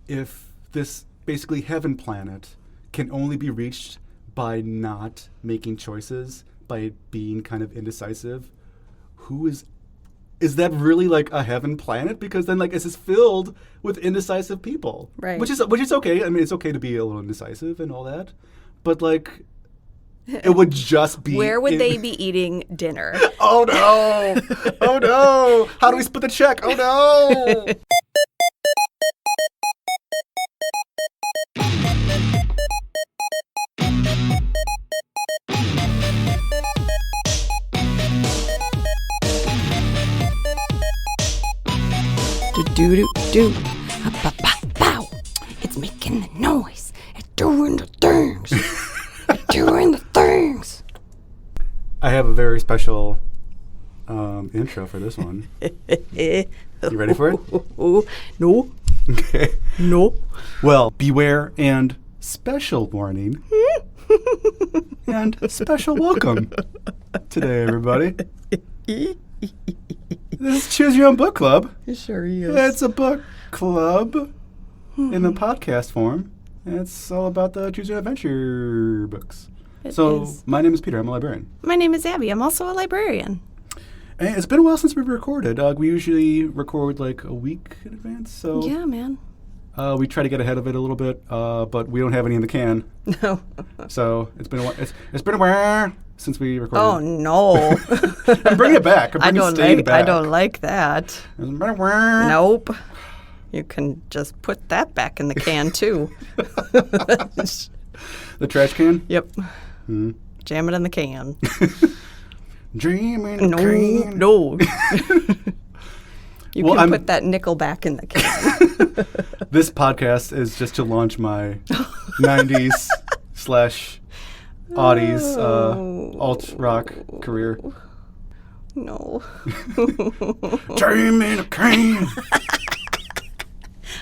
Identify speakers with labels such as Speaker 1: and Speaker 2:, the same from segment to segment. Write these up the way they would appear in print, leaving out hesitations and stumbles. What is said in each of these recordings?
Speaker 1: if this basically heaven planet can only be reached by not making choices, by being kind of indecisive, is that really like a heaven planet? Because then like it's just filled with indecisive people.
Speaker 2: Right.
Speaker 1: Which is okay. I mean, it's okay to be a little indecisive and all that. But like it would just be
Speaker 2: Where would they be eating dinner?
Speaker 1: Oh no. Oh no. How do we split the check? Oh no.
Speaker 2: Do-do-do-do. Bow. It's making the noise. It's doing the things. It's doing the things.
Speaker 1: I have a very special intro for this one. You ready for it?
Speaker 2: No.
Speaker 1: Okay.
Speaker 2: No.
Speaker 1: Well, beware and special warning and special welcome today, everybody. This is Choose Your Own Book Club.
Speaker 2: It sure is.
Speaker 1: It's a book club in the podcast form. It's all about the Choose Your Own Adventure books.
Speaker 2: It
Speaker 1: so
Speaker 2: is.
Speaker 1: My name is Peter. I'm a librarian.
Speaker 2: My name is Abby. I'm also a librarian.
Speaker 1: And it's been a while since we've recorded. We usually record like a week in advance. So
Speaker 2: Yeah, man.
Speaker 1: we try to get ahead of it a little bit, but we don't have any in the can.
Speaker 2: No.
Speaker 1: So it's been a while. It's been a while since we recorded.
Speaker 2: Oh no.
Speaker 1: I'm bringing it back.
Speaker 2: I don't like that.
Speaker 1: It's been a while.
Speaker 2: Nope. You can just put that back in the can too.
Speaker 1: The trash can?
Speaker 2: Yep.
Speaker 1: Hmm.
Speaker 2: Jam it in the can.
Speaker 1: Dreaming
Speaker 2: No.
Speaker 1: can.
Speaker 2: No. You
Speaker 1: Well,
Speaker 2: can put that nickel back in the can.
Speaker 1: This podcast is just to launch my 90s / Audi's alt rock career.
Speaker 2: No.
Speaker 1: Dreaming a can.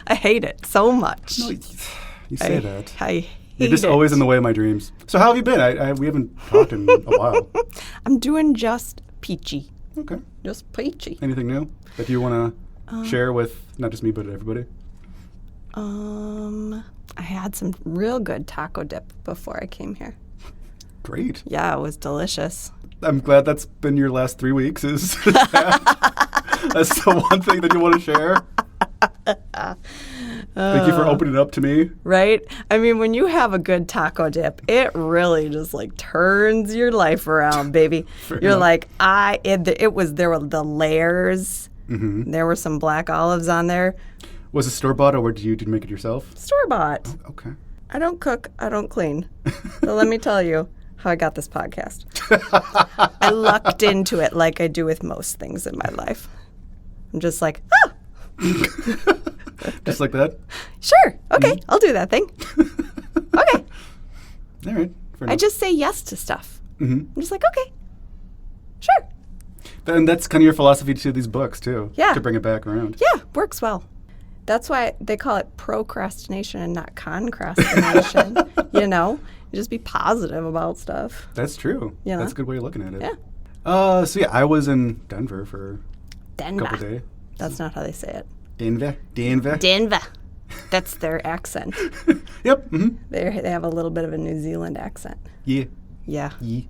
Speaker 2: I hate it so much.
Speaker 1: No, you say that.
Speaker 2: I hate
Speaker 1: You're just
Speaker 2: it.
Speaker 1: always in the way of my dreams. So how have you been? We haven't talked in a while.
Speaker 2: I'm doing just peachy.
Speaker 1: Okay.
Speaker 2: Just peachy.
Speaker 1: Anything new that you want to share with not just me but everybody?
Speaker 2: I had some real good taco dip before I came here.
Speaker 1: Great.
Speaker 2: Yeah, it was delicious.
Speaker 1: I'm glad that's been your last 3 weeks. That's the one thing that you want to share. Thank you for opening up to me.
Speaker 2: Right? I mean, when you have a good taco dip, it really just like turns your life around, baby. You're
Speaker 1: enough.
Speaker 2: like, there were the layers.
Speaker 1: Mm-hmm.
Speaker 2: There were some black olives on there.
Speaker 1: Was it store-bought or did you make it yourself?
Speaker 2: Store-bought.
Speaker 1: Okay.
Speaker 2: I don't cook, I don't clean. So let me tell you how I got this podcast. I lucked into it like I do with most things in my life. I'm just like,
Speaker 1: Just like that?
Speaker 2: sure, okay, I'll do that thing. Okay.
Speaker 1: All right. Fair
Speaker 2: I
Speaker 1: enough.
Speaker 2: just say yes to stuff.
Speaker 1: Mm-hmm.
Speaker 2: I'm just like, okay, sure.
Speaker 1: And that's kind of your philosophy to these books, too.
Speaker 2: Yeah.
Speaker 1: To bring it back around.
Speaker 2: Yeah, works well. That's why they call it procrastination and not concrastination. You know, you just be positive about stuff.
Speaker 1: That's true.
Speaker 2: You know?
Speaker 1: That's a good way of looking at it.
Speaker 2: Yeah.
Speaker 1: So, yeah, I was in Denver for a couple
Speaker 2: Denver.
Speaker 1: days.
Speaker 2: That's not how they say it.
Speaker 1: Denver.
Speaker 2: Denver. That's their accent.
Speaker 1: Yep. Mm-hmm.
Speaker 2: They have a little bit of a New Zealand accent.
Speaker 1: Yeah.
Speaker 2: Yeah.
Speaker 1: Yeah.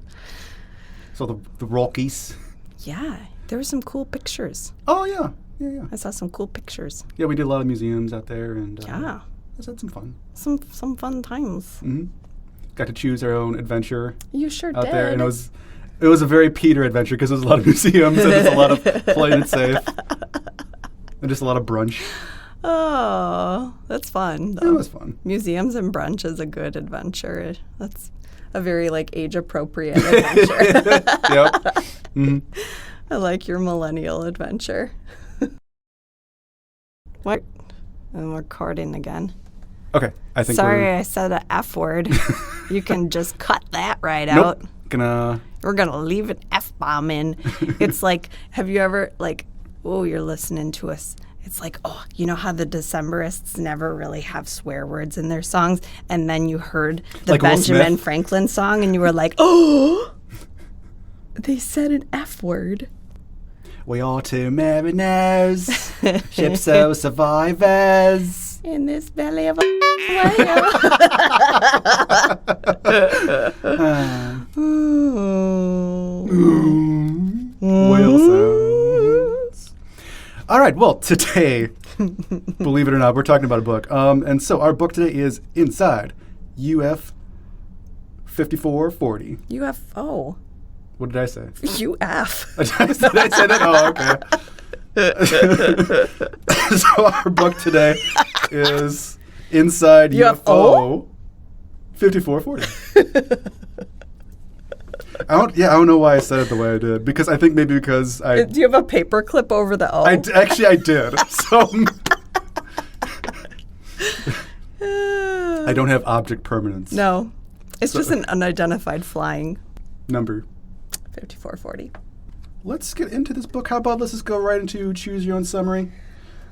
Speaker 1: So the Rockies.
Speaker 2: Yeah. There were some cool pictures.
Speaker 1: Oh, yeah. Yeah.
Speaker 2: I saw some cool pictures.
Speaker 1: Yeah, we did a lot of museums out there, and
Speaker 2: Yeah.
Speaker 1: just had some fun.
Speaker 2: Some fun times.
Speaker 1: Mm-hmm. Got to choose our own adventure
Speaker 2: You sure
Speaker 1: out
Speaker 2: did.
Speaker 1: there, and it was a very Peter adventure because there's a lot of museums and there's a lot of playing it safe, and just a lot of brunch.
Speaker 2: Oh, that's fun.
Speaker 1: Yeah, it was fun.
Speaker 2: Museums and brunch is a good adventure. That's a very age appropriate adventure.
Speaker 1: Yep. Mm-hmm.
Speaker 2: I like your millennial adventure. What? I'm recording again.
Speaker 1: Okay, I think
Speaker 2: Sorry, I said an F word. You can just cut that right out.
Speaker 1: Nope. Gonna.
Speaker 2: We're gonna leave an F bomb in. It's like, have you ever you're listening to us. It's like, oh, you know how the Decemberists never really have swear words in their songs, and then you heard the
Speaker 1: Like Will
Speaker 2: Benjamin
Speaker 1: Smith?
Speaker 2: Franklin song, and you were like, oh, they said an F word.
Speaker 1: We are two mariners, ship's so survivors.
Speaker 2: In this belly of a whale.
Speaker 1: Whale sounds. All right, well, today, believe it or not, we're talking about a book. And so our book today is Inside UF 5440.
Speaker 2: UFO.
Speaker 1: What did I say?
Speaker 2: UF.
Speaker 1: Did I say that? Oh, okay. So our book today is Inside UFO 5440. I don't know why I said it the way I did. Because I think maybe because I...
Speaker 2: Do you have a paper clip over the O?
Speaker 1: Actually, I did. So... I don't have object permanence.
Speaker 2: No. It's just an unidentified flying
Speaker 1: number.
Speaker 2: 5440.
Speaker 1: Let's get into this book. How about let's just go right into choose your own summary.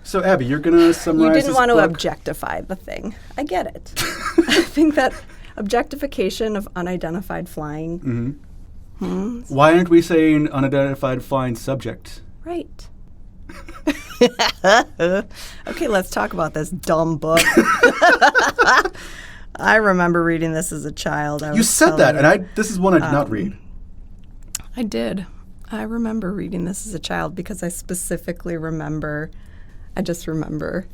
Speaker 1: So, Abby, you're going to summarize this book.
Speaker 2: You didn't want to objectify the thing. I get it. I think that objectification of unidentified flying.
Speaker 1: Mm-hmm. Why aren't we saying unidentified flying subject?
Speaker 2: Right. Okay, let's talk about this dumb book. I remember reading this as a child.
Speaker 1: You said that, and this is one I did not read.
Speaker 2: I did. I remember reading this as a child because I specifically remember, I just remember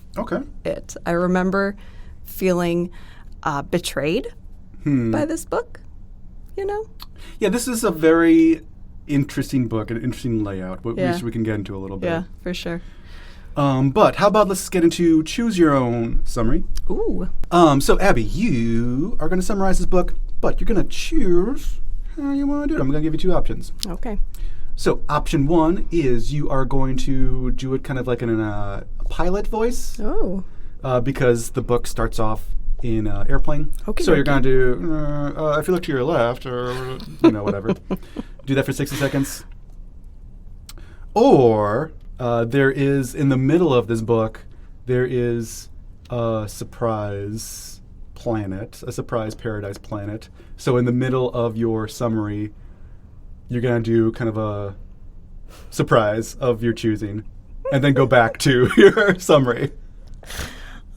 Speaker 2: it. I remember feeling betrayed by this book, you know?
Speaker 1: Yeah, this is a very interesting book, an interesting layout, which we can get into a little bit.
Speaker 2: Yeah, for sure.
Speaker 1: But how about let's get into choose your own summary.
Speaker 2: Ooh.
Speaker 1: So, Abby, you are going to summarize this book, but you're going to choose how you want to do it. I'm going to give you two options.
Speaker 2: Okay.
Speaker 1: So, option one is you are going to do it kind of like in a pilot voice.
Speaker 2: Oh.
Speaker 1: Because the book starts off in airplane.
Speaker 2: Okay.
Speaker 1: So you're going to do, if you look to your left, or, whatever. Do that for 60 seconds. Or there is, in the middle of this book, there is a surprise planet, a surprise paradise planet. So in the middle of your summary, you're going to do kind of a surprise of your choosing, and then go back to your summary.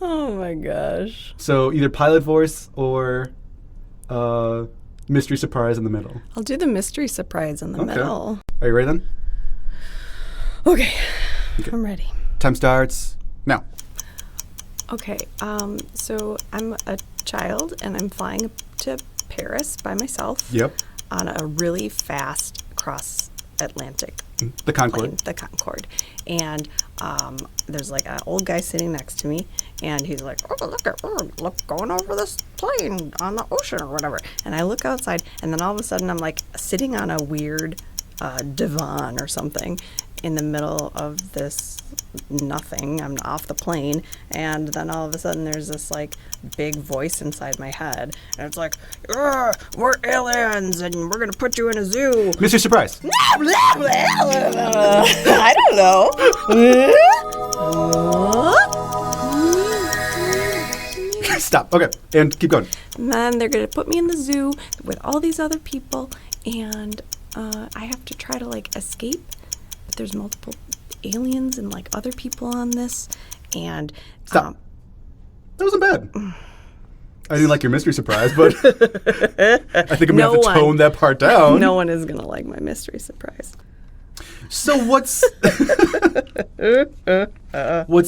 Speaker 2: Oh my gosh.
Speaker 1: So either pilot voice or mystery surprise in the middle.
Speaker 2: I'll do the mystery surprise in the middle.
Speaker 1: Are you ready then?
Speaker 2: Okay. I'm ready.
Speaker 1: Time starts now.
Speaker 2: Okay. So I'm a child and I'm flying to Paris by myself.
Speaker 1: Yep.
Speaker 2: On a really fast cross-Atlantic
Speaker 1: The Concorde.
Speaker 2: plane, the Concorde. And there's like an old guy sitting next to me, and he's like, "Oh, look, going over this plane on the ocean or whatever." And I look outside, and then all of a sudden I'm like sitting on a weird divan or something in the middle of this nothing. I'm off the plane, and then all of a sudden there's this like big voice inside my head, and it's like, "We're aliens, and we're gonna put you in a zoo."
Speaker 1: Mystery surprise.
Speaker 2: I don't know.
Speaker 1: Stop. Okay, and keep going.
Speaker 2: And then they're gonna put me in the zoo with all these other people, and I have to try to like escape. But there's multiple aliens and like other people on this, and
Speaker 1: Stop. That wasn't bad. I didn't like your mystery surprise, but I think I'm going to have to tone that part down.
Speaker 2: No one is going to like my mystery surprise.
Speaker 1: So what's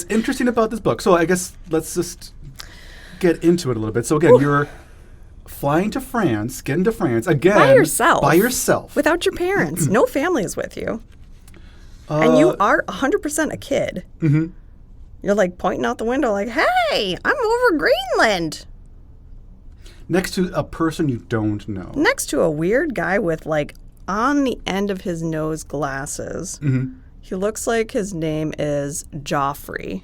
Speaker 1: interesting about this book? So I guess let's just get into it a little bit. So again, you're flying to France, getting to France, again.
Speaker 2: By yourself.
Speaker 1: By yourself.
Speaker 2: Without your parents. No family is with you. And you are 100% a kid. Mm-hmm. You're like pointing out the window like, "Hey, I'm over Greenland."
Speaker 1: Next to a person you don't know.
Speaker 2: Next to a weird guy with like on the end of his nose glasses. Mm-hmm. He looks like his name is Joffrey.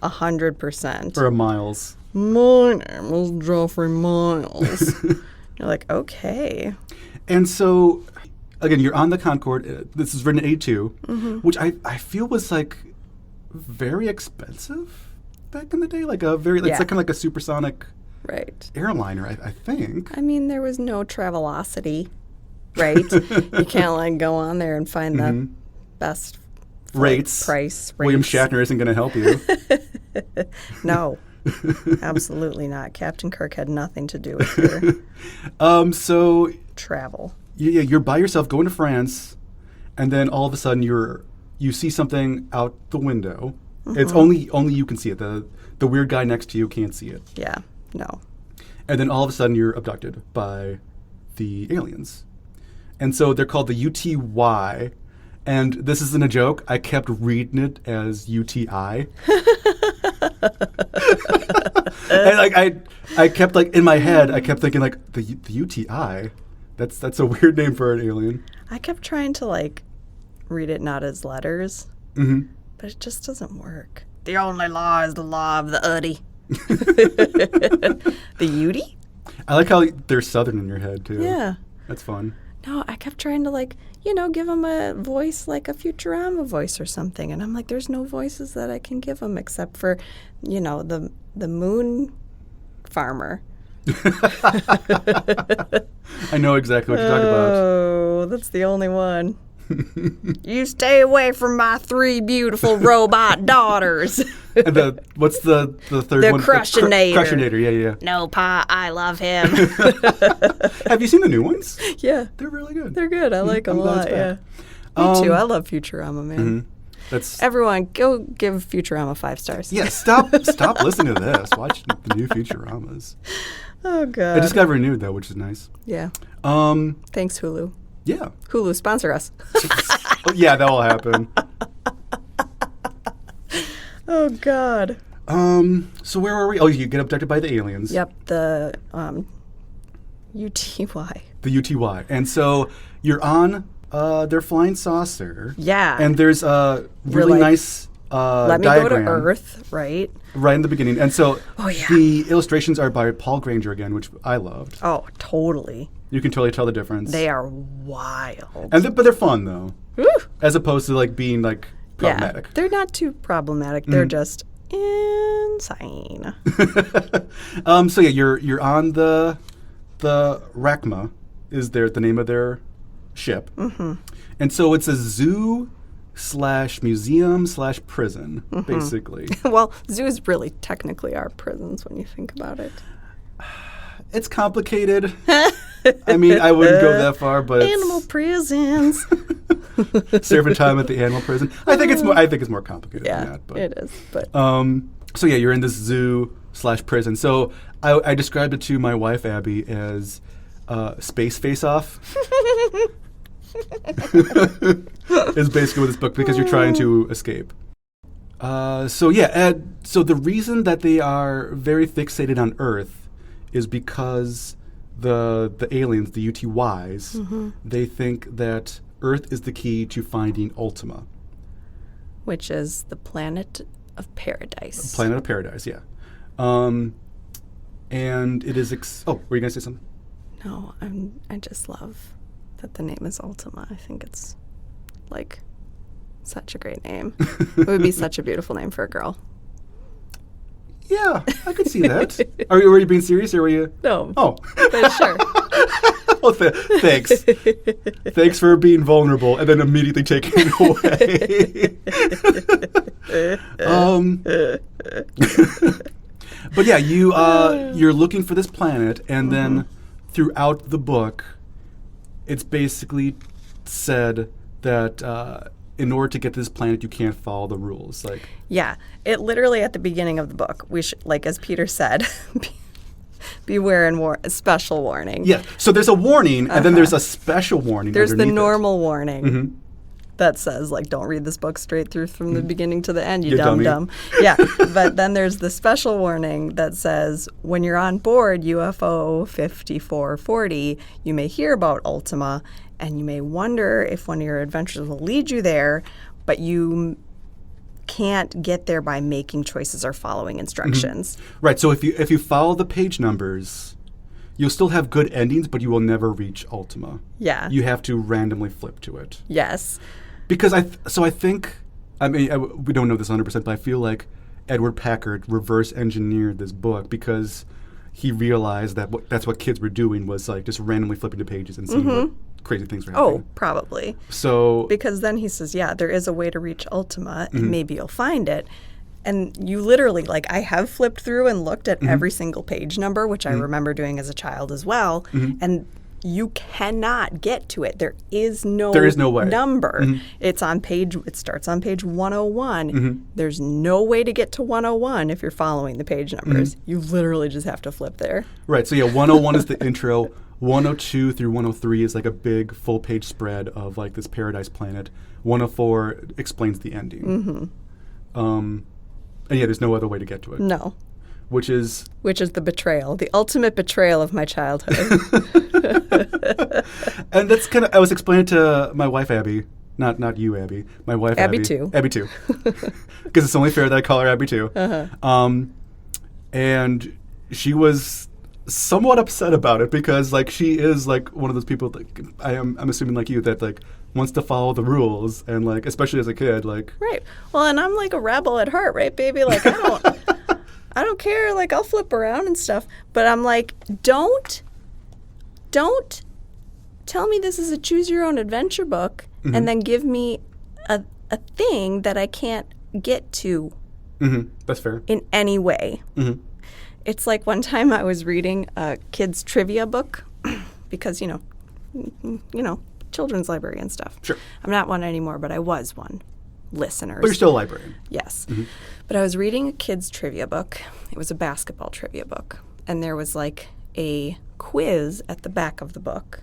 Speaker 2: 100%.
Speaker 1: Or a Miles.
Speaker 2: My name is Joffrey Miles. You're like, okay.
Speaker 1: And so, again, you're on the Concorde. This is written in 82, which I feel was like very expensive back in the day. Like a very, it's like kind of like a supersonic airliner, I think.
Speaker 2: I mean, there was no Travelocity, right? You can't like go on there and find the best
Speaker 1: rates.
Speaker 2: Price.
Speaker 1: William Shatner isn't going to help you.
Speaker 2: No. Absolutely not. Captain Kirk had nothing to do with your
Speaker 1: So
Speaker 2: travel.
Speaker 1: you're by yourself going to France, and then all of a sudden you see something out the window. It's only you can see it. The weird guy next to you can't see it.
Speaker 2: Yeah. No.
Speaker 1: And then all of a sudden you're abducted by the aliens. And so they're called the UTY. And this isn't a joke. I kept reading it as UTI. And I kept in my head, I kept thinking the UTI. That's a weird name for an alien.
Speaker 2: I kept trying to read it not as letters, but it just doesn't work. The only law is the law of the Uddy. The Udy?
Speaker 1: I like how they're Southern in your head too.
Speaker 2: Yeah.
Speaker 1: That's fun.
Speaker 2: No, I kept trying to give them a voice like a Futurama voice or something. And I'm like, there's no voices that I can give them except for, the moon farmer.
Speaker 1: I know exactly what you're talking about.
Speaker 2: Oh, that's the only one. You stay away from my 3 beautiful robot daughters.
Speaker 1: And what's the third
Speaker 2: The
Speaker 1: one?
Speaker 2: Crushinator.
Speaker 1: Crushinator, yeah.
Speaker 2: No, Pa, I love him.
Speaker 1: Have you seen the new ones?
Speaker 2: Yeah.
Speaker 1: They're really good.
Speaker 2: They're good. I like them a
Speaker 1: I'm glad
Speaker 2: lot,
Speaker 1: it's
Speaker 2: yeah.
Speaker 1: back.
Speaker 2: Me too. I love Futurama, man.
Speaker 1: That's
Speaker 2: Everyone, go give Futurama 5 stars.
Speaker 1: yeah. Stop listening to this. Watch the new Futuramas.
Speaker 2: Oh, God.
Speaker 1: It just got renewed though, which is nice.
Speaker 2: Yeah. Thanks, Hulu.
Speaker 1: Yeah.
Speaker 2: Hulu, sponsor us.
Speaker 1: Yeah, that will happen.
Speaker 2: Oh, God.
Speaker 1: So where are we? Oh, you get abducted by the aliens.
Speaker 2: Yep, the UTY.
Speaker 1: The UTY. And so you're on their flying saucer.
Speaker 2: Yeah.
Speaker 1: And there's a really nice
Speaker 2: Let me
Speaker 1: diagram
Speaker 2: go to Earth, right?
Speaker 1: right in the beginning. And so
Speaker 2: Oh, yeah.
Speaker 1: the illustrations are by Paul Granger again, which I loved.
Speaker 2: Oh, totally.
Speaker 1: You can totally tell the difference.
Speaker 2: They are wild.
Speaker 1: But they're fun though,
Speaker 2: Woo.
Speaker 1: as opposed to being problematic.
Speaker 2: Yeah, they're not too problematic. They're just insane.
Speaker 1: So yeah, you're on the Rachma is the name of their ship, and so it's a zoo / museum / prison basically.
Speaker 2: Well, zoos really technically are prisons when you think about it.
Speaker 1: It's complicated. I mean, I wouldn't go that far, but
Speaker 2: Animal prisons.
Speaker 1: serving time at the animal prison. I think it's more complicated
Speaker 2: Yeah,
Speaker 1: than that. But,
Speaker 2: it is. But
Speaker 1: so yeah, you're in this zoo / prison. So I described it to my wife Abby as space face off. Is basically what this book, because you're trying to escape. So the reason that they are very fixated on Earth is because the aliens, the UTYs, they think that Earth is the key to finding Ultima.
Speaker 2: which is the planet of paradise.
Speaker 1: Planet of Paradise, yeah. And it is... were you going to say something?
Speaker 2: No, I just love that the name is Ultima. I think it's, such a great name. It would be such a beautiful name for a girl.
Speaker 1: Yeah, I could see that. Were you being serious, or were you...
Speaker 2: No.
Speaker 1: Oh.
Speaker 2: But sure.
Speaker 1: Well, thanks. Thanks for being vulnerable and then immediately taking it away. But yeah, you're looking for this planet, and then throughout the book, it's basically said that in order to get to this planet, you can't follow the rules.
Speaker 2: Yeah, it literally at the beginning of the book, we should, as Peter said, beware and special warning.
Speaker 1: Yeah, so there's a warning, and then there's a special warning.
Speaker 2: There's the
Speaker 1: underneath
Speaker 2: normal warning that says, don't read this book straight through from the beginning to the end, you dumb. Yeah, but then there's the special warning that says, when you're on board UFO 5440, you may hear about Ultima, and you may wonder if one of your adventures will lead you there, but you can't get there by making choices or following instructions.
Speaker 1: Right, so if you follow the page numbers, you'll still have good endings, but you will never reach Ultima.
Speaker 2: Yeah.
Speaker 1: You have to randomly flip to it.
Speaker 2: Yes.
Speaker 1: Because I think, we don't know this 100%, but I feel like Edward Packard reverse engineered this book because he realized that that's what kids were doing was just randomly flipping to pages and seeing what crazy things were happening.
Speaker 2: Oh, probably.
Speaker 1: So
Speaker 2: because then he says, yeah, there is a way to reach Ultima, and maybe you'll find it. And you literally, like, I have flipped through and looked at every single page number, which I remember doing as a child as well. And you cannot get to it. There is no
Speaker 1: way.
Speaker 2: number. It starts on page 101. There's no way to get to 101 if you're following the page numbers. You literally just have to flip there.
Speaker 1: Right. So yeah, 101 is the intro. 102 through 103 is like a big full page spread of like this paradise planet. 104 explains the ending. And yeah, there's no other way to get to it.
Speaker 2: No.
Speaker 1: Which is
Speaker 2: the betrayal, the ultimate betrayal of my childhood.
Speaker 1: And that's kind of, I was explaining to my wife, Abby, not you, Abby, my wife,
Speaker 2: Abby too.
Speaker 1: Abby too. Because it's only fair that I call her Abby too. And she was somewhat upset about it because like she is like one of those people that I'm assuming like you that like wants to follow the rules and like especially as a kid like
Speaker 2: right. Well, and I'm like a rebel at heart, right, baby? Like I don't care. Like I'll flip around and stuff, but I'm like, don't tell me this is a choose your own adventure book and then give me a thing that I can't get to.
Speaker 1: That's fair.
Speaker 2: In any way. It's like one time I was reading a kid's trivia book because, you know, children's library and stuff.
Speaker 1: Sure.
Speaker 2: I'm not one anymore, but I was one. Listeners.
Speaker 1: But you're still a librarian.
Speaker 2: Yes. But I was reading a kid's trivia book. It was a basketball trivia book. And there was like a quiz at the back of the book.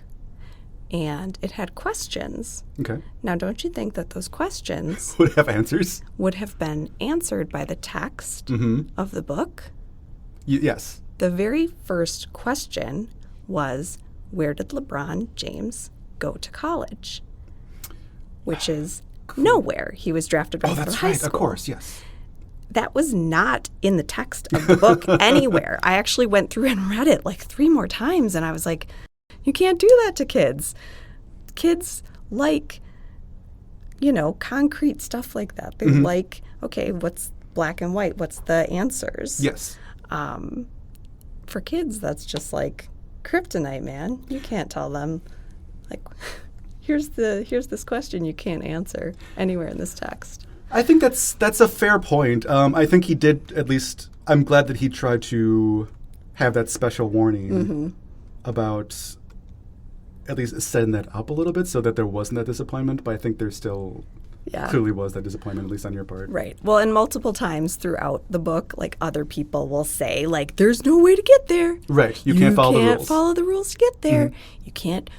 Speaker 2: And it had questions.
Speaker 1: Okay.
Speaker 2: Now, don't you think that those questions
Speaker 1: would have answers?
Speaker 2: Would have been answered by the text of the book?
Speaker 1: Yes.
Speaker 2: The very first question was, where did LeBron James go to college? Which is nowhere. He was drafted right out of high school.
Speaker 1: Of course, yes.
Speaker 2: That was not in the text of the book anywhere. I actually went through and read it like 3 more times, and I was like, you can't do that to kids. Kids like, concrete stuff like that. They like, okay, what's black and white? What's the answers?
Speaker 1: Yes.
Speaker 2: For kids, that's just like kryptonite, man. You can't tell them, like, here's this question you can't answer anywhere in this text.
Speaker 1: I think that's a fair point. I think he did at least. I'm glad that he tried to have that special warning about at least setting that up a little bit so that there wasn't that disappointment. But I think there still clearly was that disappointment, at least on your part.
Speaker 2: Right. Well, and multiple times throughout the book, like other people will say, like, there's no way to get there.
Speaker 1: Right. You can't follow the rules.
Speaker 2: You can't follow the rules to get there. You can't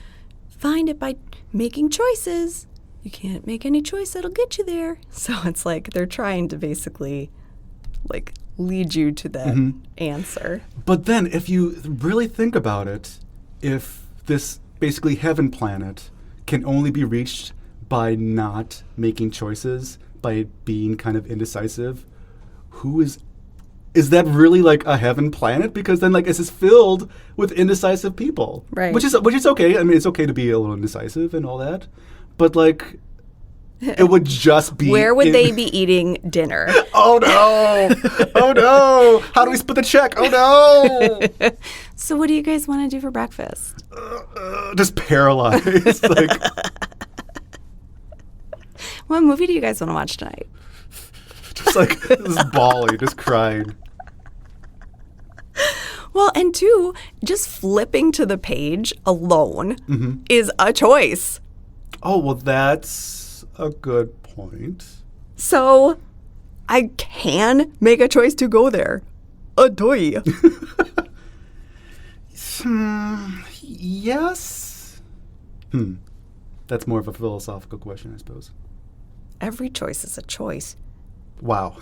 Speaker 2: find it by making choices. You can't make any choice that'll get you there. So it's like they're trying to basically, like, lead you to that answer.
Speaker 1: But then if you really think about it, if this basically heaven planet can only be reached by not making choices, by being kind of indecisive, is that really like a heaven planet? Because then like it's just filled with indecisive people.
Speaker 2: Right.
Speaker 1: Which is okay. I mean, it's okay to be a little indecisive and all that. But like it would just be
Speaker 2: where would they be eating dinner?
Speaker 1: Oh no. Oh no. How do we split the check? Oh no.
Speaker 2: So what do you guys want to do for breakfast?
Speaker 1: Just paralyzed. Like
Speaker 2: what movie do you guys want to watch tonight?
Speaker 1: Just like this bawling, just crying.
Speaker 2: Well, and 2, just flipping to the page alone is a choice.
Speaker 1: Oh, well, that's a good point.
Speaker 2: So I can make a choice to go there. Adoy.
Speaker 1: Yes. That's more of a philosophical question, I suppose.
Speaker 2: Every choice is a choice.
Speaker 1: Wow.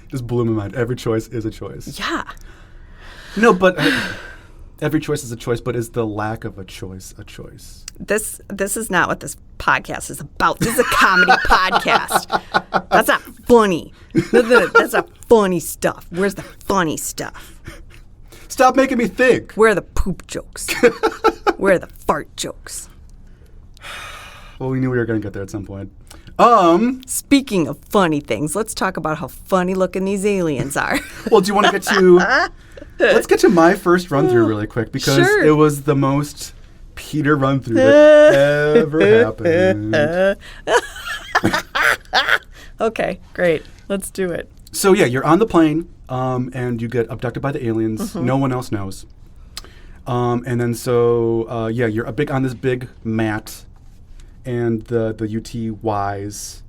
Speaker 1: Just blew my mind. Every choice is a choice.
Speaker 2: Yeah.
Speaker 1: No, but every choice is a choice, but is the lack of a choice a choice?
Speaker 2: This is not what this podcast is about. This is a comedy podcast. That's not funny. That's not funny stuff. Where's the funny stuff?
Speaker 1: Stop making me think.
Speaker 2: Where are the poop jokes? Where are the fart jokes?
Speaker 1: Well, we knew we were going to get there at some point.
Speaker 2: Speaking of funny things, let's talk about how funny looking these aliens are.
Speaker 1: Well, do you want to get to... Let's get to my first run-through really quick because it was the most Peter run-through that ever happened.
Speaker 2: Okay, great. Let's do it.
Speaker 1: So yeah, you're on the plane, and you get abducted by the aliens. No one else knows. And then you're on this big mat, and the UTYs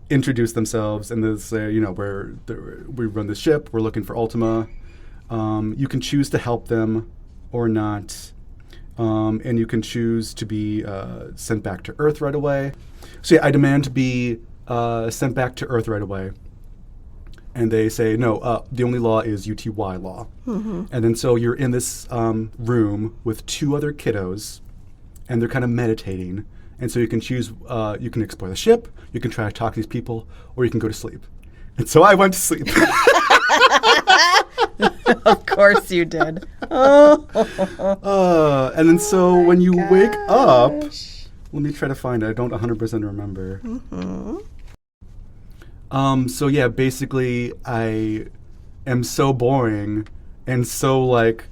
Speaker 1: introduce themselves, and they say, we run the ship. We're looking for Ultima. You can choose to help them or not, and you can choose to be sent back to Earth right away. So yeah, I demand to be sent back to Earth right away. And they say, no, the only law is UTY law. And then so you're in this room with 2 other kiddos, and they're kind of meditating. And so you can choose, you can explore the ship, you can try to talk to these people, or you can go to sleep. And so I went to sleep.
Speaker 2: Of course you did.
Speaker 1: And then so when you wake up, let me try to find it. I don't 100% remember. So yeah, basically I am so boring and so like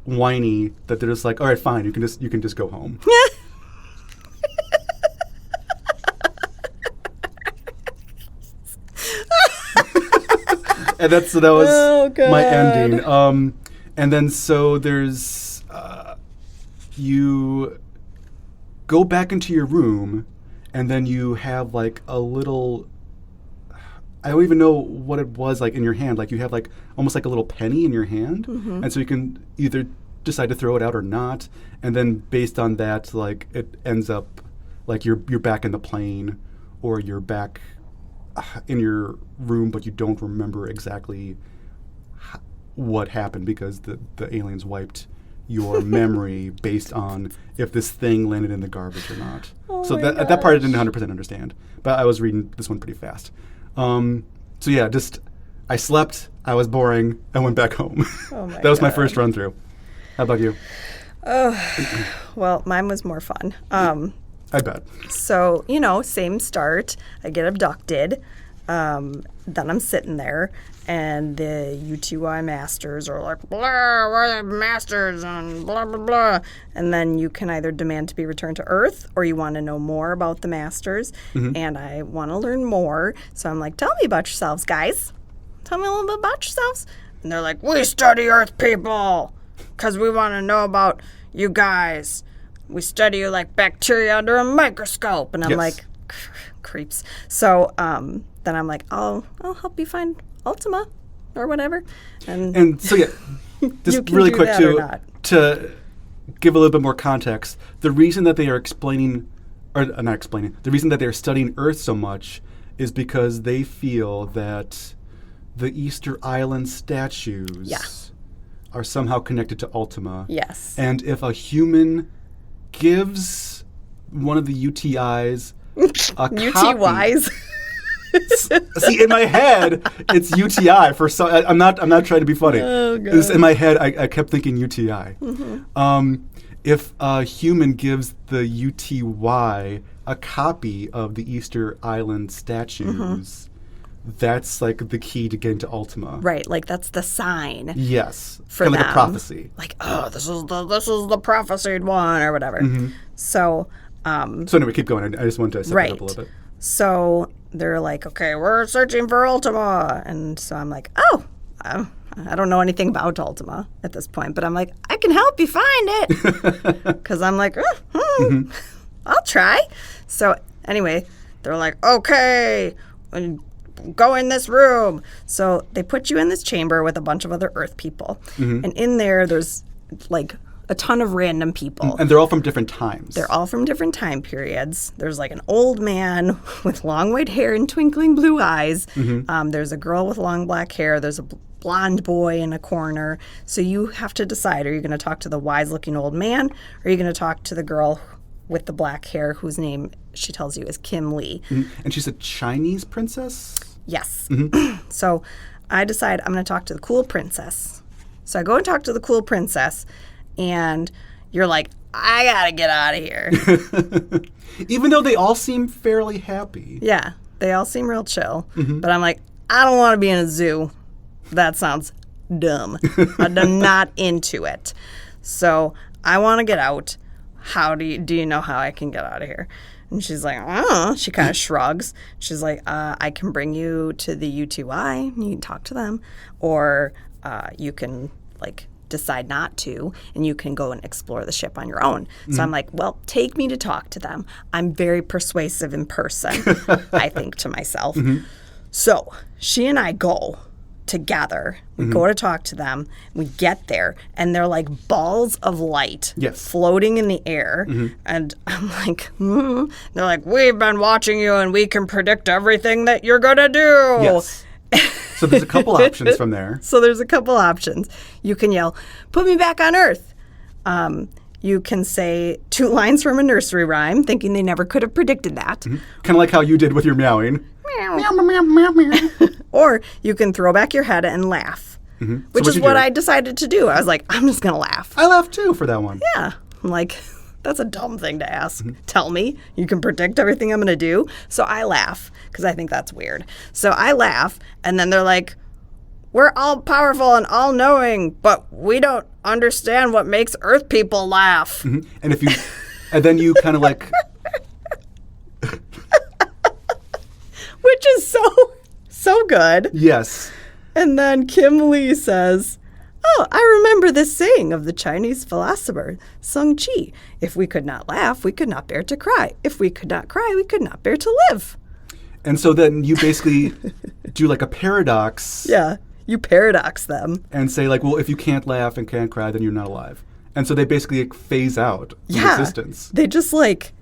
Speaker 1: whiny that they're just like, all right, fine, you can just go home. And that was my ending. And then so there's you go back into your room, and then you have like a little, I don't even know what it was, like in your hand. Like you have like almost like a little penny in your hand, and so you can either decide to throw it out or not. And then based on that, like it ends up like you're back in the plane, or you're back in your room, but you don't remember exactly what happened because the aliens wiped your memory based on if this thing landed in the garbage or not. So that part I didn't 100% understand, but I was reading this one pretty fast. So yeah, I slept, I was boring, I went back home. That was my first run through. How about you?
Speaker 2: Well, mine was more fun.
Speaker 1: I bet.
Speaker 2: So, same start. I get abducted. Then I'm sitting there, and the UTY masters are like, blah, we're the masters, and blah, blah, blah. And then you can either demand to be returned to Earth, or you want to know more about the masters. And I want to learn more. So I'm like, tell me about yourselves, guys. Tell me a little bit about yourselves. And they're like, we study Earth people, because we want to know about you guys. We study you like bacteria under a microscope. And I'm like, creeps. So then I'm like, I'll help you find Ultima or whatever. And
Speaker 1: so, yeah, just really quick, to give a little bit more context, the reason that they are the reason that they're studying Earth so much is because they feel that the Easter Island statues are somehow connected to Ultima.
Speaker 2: Yes.
Speaker 1: And if a human gives one of the UTIs a
Speaker 2: UTYs.
Speaker 1: See, in my head, it's UTI for some. I'm not trying to be funny.
Speaker 2: Oh, God.
Speaker 1: In my head, I kept thinking UTI. If a human gives the UTY a copy of the Easter Island statues, that's like the key to getting to Ultima.
Speaker 2: Right, like that's the sign.
Speaker 1: Yes,
Speaker 2: for
Speaker 1: kind of
Speaker 2: them.
Speaker 1: like a prophecy.
Speaker 2: Like, this is the prophesied one or whatever. So.
Speaker 1: So anyway, keep going. I just wanted to set it up a little bit.
Speaker 2: So they're like, okay, we're searching for Ultima. And so I'm like, I don't know anything about Ultima at this point. But I'm like, I can help you find it. Because I'm like, I'll try. So anyway, they're like, okay, go in this room. So they put you in this chamber with a bunch of other Earth people. And in there's like a ton of random people.
Speaker 1: And they're all from different times.
Speaker 2: They're all from different time periods. There's like an old man with long white hair and twinkling blue eyes. There's a girl with long black hair. There's a blonde boy in a corner. So you have to decide, are you going to talk to the wise-looking old man, or are you going to talk to the girl with the black hair whose name she tells you is Kim Lee?
Speaker 1: And she's a Chinese princess?
Speaker 2: Yes. So I decide I'm going to talk to the cool princess. So I go and talk to the cool princess, and you're like, I gotta get out of here.
Speaker 1: Even though they all seem fairly happy.
Speaker 2: Yeah, they all seem real chill. But I'm like, I don't want to be in a zoo. That sounds dumb. I'm not into it. So I want to get out. do you know how I can get out of here? And she's like, I don't know. She kind of shrugs. She's like, I can bring you to the UTY. You can talk to them. Or you can, like, decide not to, and you can go and explore the ship on your own. So I'm like, well, take me to talk to them. I'm very persuasive in person, I think to myself. So she and I go together. We go to talk to them. We get there, and they're like balls of light floating in the air. And I'm like, They're like, we've been watching you, and we can predict everything that you're going to do.
Speaker 1: Yes. So there's a couple options from there.
Speaker 2: So there's a couple options. You can yell, put me back on Earth. You can say 2 lines from a nursery rhyme, thinking they never could have predicted that.
Speaker 1: Kind of like how you did with your meowing.
Speaker 2: Meow, meow, meow, meow. Or you can throw back your head and laugh, which is what I decided to do. I was like, I'm just going to laugh.
Speaker 1: I laughed too for that one.
Speaker 2: Yeah. I'm like, that's a dumb thing to ask. Tell me you can predict everything I'm going to do. So I laugh because I think that's weird. So I laugh, and then they're like, we're all powerful and all knowing, but we don't understand what makes Earth people laugh.
Speaker 1: And then you kind of like,
Speaker 2: which is so good.
Speaker 1: Yes.
Speaker 2: And then Kim Lee says, oh, I remember this saying of the Chinese philosopher Sung Chi. If we could not laugh, we could not bear to cry. If we could not cry, we could not bear to live.
Speaker 1: And so then you basically do like a paradox.
Speaker 2: Yeah, you paradox them.
Speaker 1: And say like, well, if you can't laugh and can't cry, then you're not alive. And so they basically like, phase out from existence.
Speaker 2: They just like,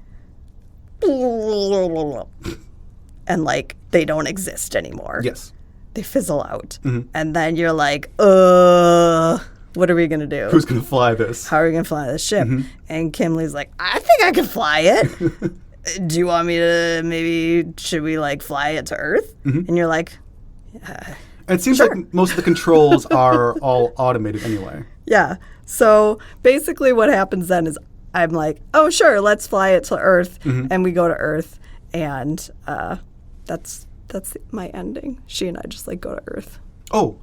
Speaker 2: and like they don't exist anymore.
Speaker 1: Yes.
Speaker 2: They fizzle out. And then you're like, what are we going to do?
Speaker 1: Who's going to fly this?
Speaker 2: How are we going to fly this ship? And Kim Lee's like, I think I can fly it. Do you want me to, should we like fly it to Earth? And you're like,
Speaker 1: it seems like most of the controls are all automated anyway.
Speaker 2: Yeah. So basically what happens then is I'm like, oh, sure, let's fly it to Earth. And we go to Earth. And that's my ending. She and I just like go to Earth.
Speaker 1: Oh,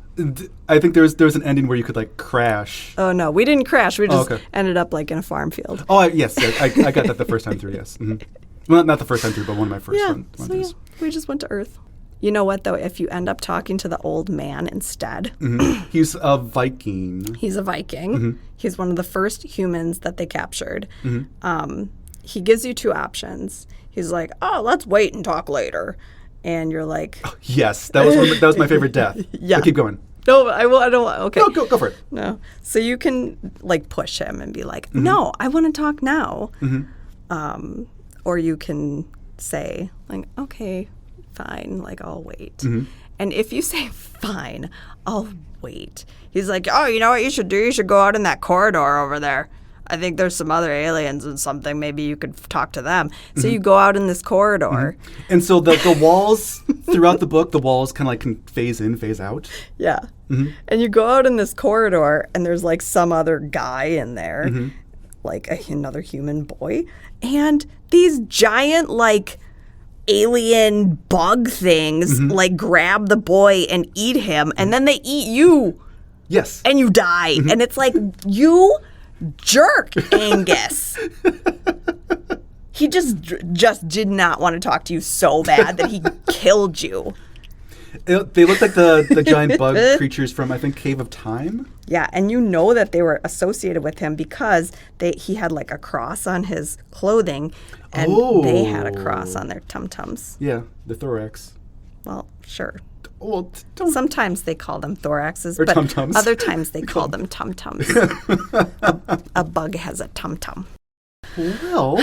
Speaker 1: I think there's an ending where you could like crash.
Speaker 2: Oh no, we didn't crash. We just ended up like in a farm field.
Speaker 1: Oh yes, I got that the first time through. Yes, well, not the first time through, but one of my first ones.
Speaker 2: We just went to Earth. You know what though? If you end up talking to the old man instead,
Speaker 1: he's a Viking.
Speaker 2: He's a Viking. He's one of the first humans that they captured. He gives you 2 options. He's like, oh, let's wait and talk later. And you're like,
Speaker 1: yes, that was my favorite death.
Speaker 2: Yeah,
Speaker 1: but keep going.
Speaker 2: No, I don't. Okay,
Speaker 1: no, go for it.
Speaker 2: No, so you can like push him and be like, no, I want to talk now. Or you can say like, okay, fine, like I'll wait. And if you say fine, I'll wait, he's like, oh, you know what you should do? You should go out in that corridor over there. I think there's some other aliens and something. Maybe you could talk to them. So you go out in this corridor.
Speaker 1: And so the walls, throughout the book, the walls kind of like can phase in, phase out.
Speaker 2: Yeah. And you go out in this corridor, and there's like some other guy in there, like another human boy. And these giant like alien bug things like grab the boy and eat him. And then they eat you.
Speaker 1: Yes.
Speaker 2: And you die. And it's like, you jerk, Angus. He just did not want to talk to you so bad that he killed you.
Speaker 1: They look like the giant bug creatures from, I think, Cave of Time.
Speaker 2: Yeah, and you know that they were associated with him because he had like a cross on his clothing, and they had a cross on their tum-tums.
Speaker 1: Yeah, the thorax.
Speaker 2: Well, sure.
Speaker 1: Well,
Speaker 2: sometimes they call them thoraxes,
Speaker 1: or
Speaker 2: but
Speaker 1: tum-tums.
Speaker 2: Other times they call them tum-tums. A bug has a tum-tum.
Speaker 1: Well,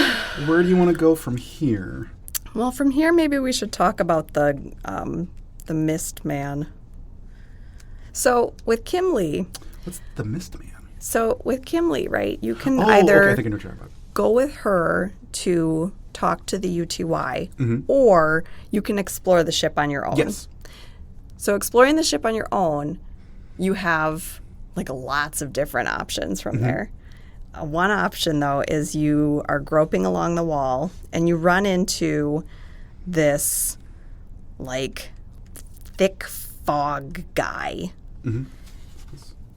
Speaker 1: where do you want to go from here?
Speaker 2: Well, from here, maybe we should talk about the Mist Man. So with Kim Lee,
Speaker 1: what's the Mist Man?
Speaker 2: So with Kim Lee, right? You can either
Speaker 1: I think I know what you're talking about.
Speaker 2: Go with her to talk to the UTY, or you can explore the ship on your own.
Speaker 1: Yes.
Speaker 2: So exploring the ship on your own, you have like lots of different options from there. One option, though, is you are groping along the wall and you run into this like thick fog guy.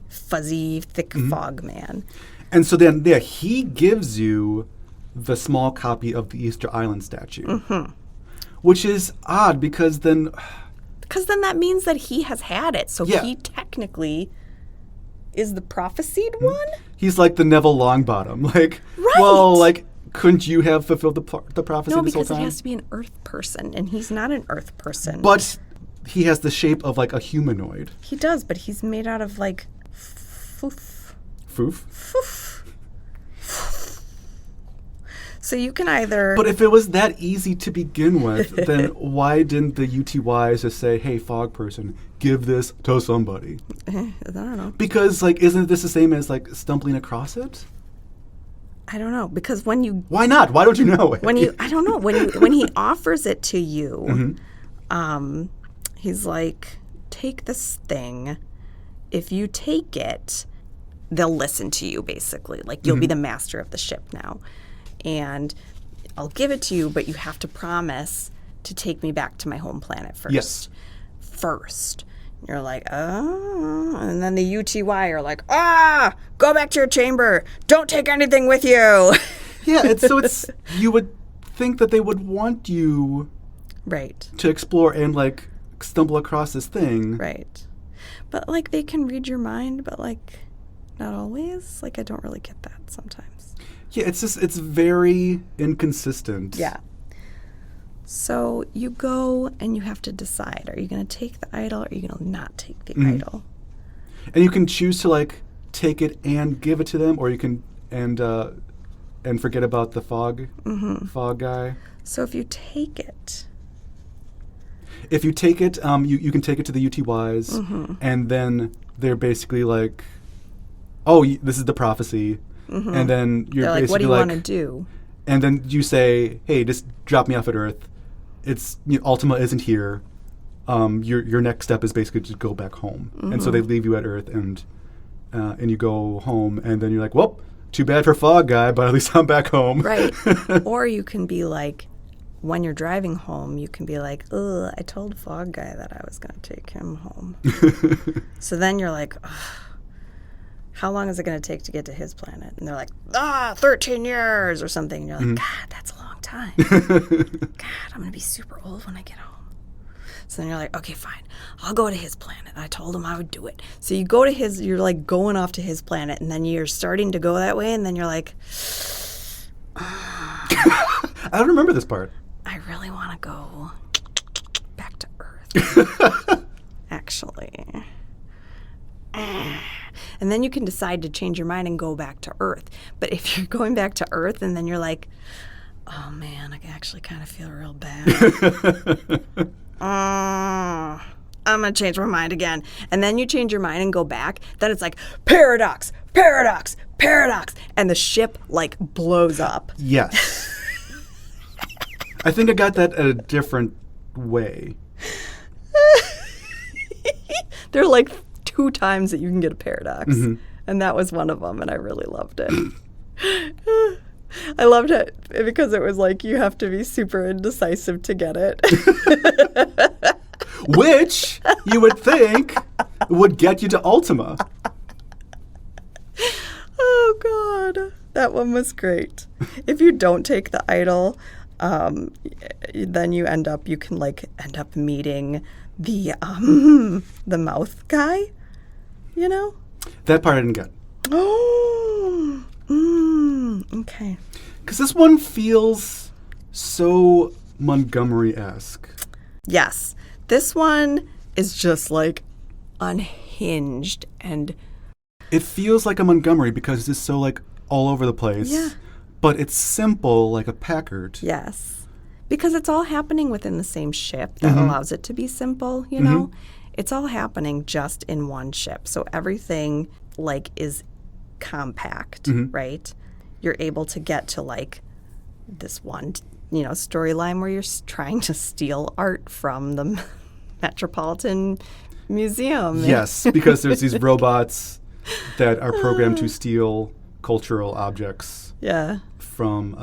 Speaker 2: Fuzzy, thick fog man.
Speaker 1: And so then, yeah, he gives you the small copy of the Easter Island statue, which is odd because then
Speaker 2: that means that he has had it. So
Speaker 1: Yeah.
Speaker 2: he technically is the prophesied one?
Speaker 1: he's like the Neville Longbottom. Like,
Speaker 2: Right.
Speaker 1: well, like, couldn't you have fulfilled the prophecy
Speaker 2: No,
Speaker 1: this whole
Speaker 2: because it
Speaker 1: time?
Speaker 2: has to be an earth person, and he's not an earth person.
Speaker 1: But he has the shape of like a humanoid.
Speaker 2: He does, but he's made out of like foof.
Speaker 1: Foof.
Speaker 2: Foof. So you can either...
Speaker 1: But if it was that easy to begin with, then why didn't the UTYs just say, hey, fog person, give this to somebody?
Speaker 2: I don't know.
Speaker 1: Because, like, isn't this the same as, like, stumbling across it?
Speaker 2: I don't know, because when you...
Speaker 1: Why not? Why don't you know it?
Speaker 2: I don't know, when he offers it to you, he's like, take this thing. If you take it, they'll listen to you, basically. Like, you'll be the master of the ship now. And I'll give it to you, but you have to promise to take me back to my home planet first.
Speaker 1: Yes.
Speaker 2: First. You're like, oh. And then the UTY are like, go back to your chamber. Don't take anything with you.
Speaker 1: Yeah, it's you would think that they would want you
Speaker 2: Right.
Speaker 1: to explore and, like, stumble across this thing.
Speaker 2: Right. But, like, they can read your mind, but, like, not always. Like, I don't really get that sometimes.
Speaker 1: Yeah, it's very inconsistent.
Speaker 2: Yeah. So you go and you have to decide, are you going to take the idol or are you going to not take the idol?
Speaker 1: And you can choose to, like, take it and give it to them, or you can and forget about the fog guy.
Speaker 2: So if you take it,
Speaker 1: If you take it, you can take it to the UTYs, and then they're basically like, oh, this is the prophecy. And then you're
Speaker 2: they're like, what do
Speaker 1: basically
Speaker 2: you
Speaker 1: like,
Speaker 2: want to do?
Speaker 1: and then you say, hey, just drop me off at Earth. It's Ultima isn't here. Your next step is basically just go back home. And so they leave you at Earth, and you go home, and then you're like, well, too bad for Fog Guy, but at least I'm back home.
Speaker 2: Right. Or you can be like, when you're driving home, you can be like, ugh, I told Fog Guy that I was going to take him home. So then you're like, ugh, how long is it going to take to get to his planet? And they're like, 13 years or something. And you're like, God, that's a long time. God, I'm going to be super old when I get home. So then you're like, okay, fine. I'll go to his planet. I told him I would do it. So you go to you're like going off to his planet, and then you're starting to go that way, and then you're like,
Speaker 1: I don't remember this part.
Speaker 2: I really want to go back to Earth, actually. And then you can decide to change your mind and go back to Earth. But if you're going back to Earth and then you're like, oh man, I actually kind of feel real bad. I'm going to change my mind again. And then you change your mind and go back. Then it's like, paradox, paradox, paradox. And the ship like blows up.
Speaker 1: Yes. I think I got that a different way.
Speaker 2: There are like 2 times that you can get a paradox. And that was one of them, and I really loved it. I loved it because it was like you have to be super indecisive to get it.
Speaker 1: Which you would think would get you to Ultima.
Speaker 2: Oh, God. That one was great. If you don't take the idol, then you can end up meeting the mouth guy, you know?
Speaker 1: That part I didn't get.
Speaker 2: Oh, okay.
Speaker 1: Because this one feels so Montgomery-esque.
Speaker 2: Yes. This one is just like unhinged, and
Speaker 1: It feels like a Montgomery because it's so like all over the place.
Speaker 2: Yeah.
Speaker 1: But it's simple like a Packard.
Speaker 2: yes. Because it's all happening within the same ship that allows it to be simple, you know? It's all happening just in one ship. So everything like is compact, right? You're able to get to like this one, storyline where you're trying to steal art from the Metropolitan Museum.
Speaker 1: Yes, because there's these robots that are programmed to steal cultural objects
Speaker 2: Yeah.
Speaker 1: from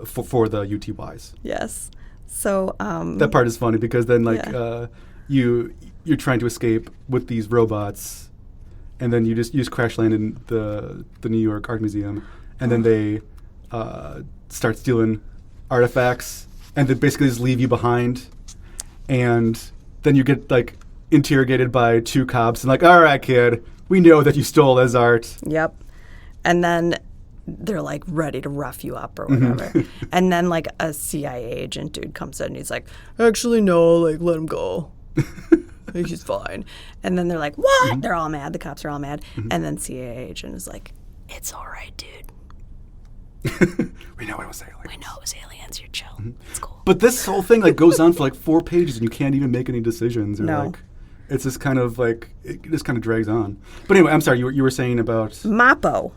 Speaker 1: for the UTYs.
Speaker 2: Yes. So
Speaker 1: That part is funny because then like
Speaker 2: Yeah.
Speaker 1: you're trying to escape with these robots, and then you just crash land in the New York Art Museum, and then they start stealing artifacts, and they basically just leave you behind, and then you get like interrogated by 2 cops and like, all right, kid, we know that you stole his art.
Speaker 2: Yep. And then they're like ready to rough you up or whatever. And then like a CIA agent dude comes in and he's like, actually, no, like let him go. He's fine. And then they're like, what? They're all mad. The cops are all mad. And then CIA agent is like, it's all right, dude.
Speaker 1: We know it was aliens.
Speaker 2: We know it was aliens. You're chill. It's cool.
Speaker 1: But this whole thing like goes on for like 4 pages, and you can't even make any decisions. Or,
Speaker 2: No.
Speaker 1: like, it's just kind of like it just kind of drags on. But anyway, I'm sorry. You were saying about
Speaker 2: Mappo.